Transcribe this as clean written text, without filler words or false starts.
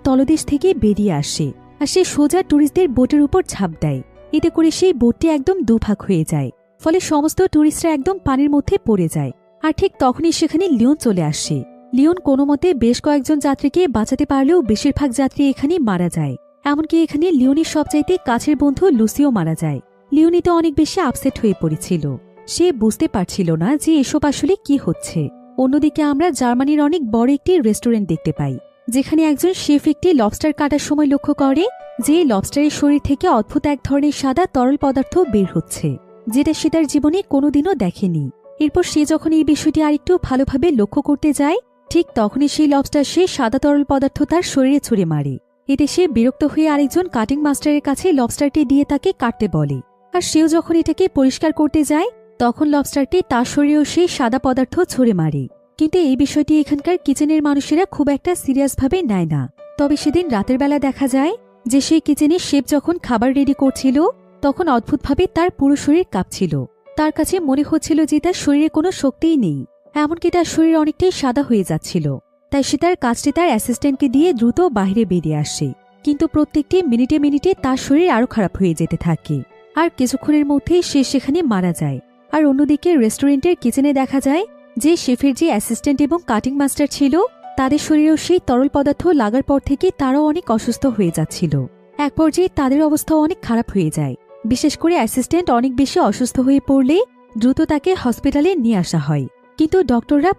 তলদেশ থেকে বেরিয়ে আসে আর সে সোজা টুরিস্টদের বোটের উপর ঝাঁপ দেয়। এতে করে সেই বোটটি একদম দুভাগ হয়ে যায়, ফলে সমস্ত টুরিস্টরা একদম পানির মধ্যে পড়ে যায়। আর ঠিক তখনই সেখানে লিওন চলে আসে। লিওন কোনো মতে বেশ কয়েকজন যাত্রীকে বাঁচাতে পারলেও বেশিরভাগ যাত্রী এখানে মারা যায়। এমনকি এখানে লিওনের সবচাইতে কাছের বন্ধু লুসিও মারা যায়। লিওনি তো অনেক বেশি আপসেট হয়ে পড়েছিল, সে বুঝতে পারছিল না যে এসব আসলে কি হচ্ছে। অন্যদিকে আমরা জার্মানির অনেক বড় একটি রেস্টুরেন্ট দেখতে পাই, যেখানে একজন শেফ একটি লবস্টার কাটার সময় লক্ষ্য করে যে লবস্টারের শরীর থেকে অদ্ভুত এক ধরনের সাদা তরল পদার্থ বের হচ্ছে, যেটা সে তার জীবনে কোনোদিনও দেখেনি। এরপর সে যখন এই বিষয়টি আরেকটু ভালোভাবে লক্ষ্য করতে যায়, ঠিক তখনই সেই লবস্টার সে সাদা তরল পদার্থ তার শরীরে ছুঁড়ে মারে। এতে সে বিরক্ত হয়ে আরেকজন কাটিং মাস্টারের কাছে লবস্টারটি দিয়ে তাকে কাটতে বলে। আর সেও যখন এটাকে পরিষ্কার করতে যায়, তখন লবস্টারটি তার শরীরেও সেই সাদা পদার্থ ছুঁড়ে মারে। কিন্তু এই বিষয়টি এখানকার কিচেনের মানুষেরা খুব একটা সিরিয়াসভাবে নেয় না। তবে সেদিন রাতের বেলা দেখা যায় যে সেই কিচেনের শেফ যখন খাবার রেডি করছিল, তখন অদ্ভুতভাবে তার পুরো শরীর কাঁপছিল। তার কাছে মনে হচ্ছিল যে তার শরীরে কোনো শক্তিই নেই, এমনকি তার শরীর অনেকটাই সাদা হয়ে যাচ্ছিল। তাই সে তার কাজটি তার অ্যাসিস্ট্যান্টকে দিয়ে দ্রুত বাইরে বেরিয়ে আসে। কিন্তু প্রত্যেকটি মিনিটে মিনিটে তার শরীর আরও খারাপ হয়ে যেতে থাকে, আর কিছুক্ষণের মধ্যেই সে সেখানে মারা যায়। আর অন্যদিকে রেস্টুরেন্টের কিচেনে দেখা যায় যে শেফের যে অ্যাসিস্ট্যান্ট এবং কাটিং মাস্টার ছিল, তাদের শরীরেও সেই তরল পদার্থ লাগার পর থেকে তারাও অনেক অসুস্থ হয়ে যাচ্ছিল। এক পর্যায়ে তাদের অবস্থা অনেক খারাপ হয়ে যায়। বিশেষ করে অ্যাসিস্ট্যান্ট অনেক বেশি অসুস্থ হয়ে পড়লে দ্রুত তাকে হসপিটালে নিয়ে আসা হয়। কিন্তু ডক্টররা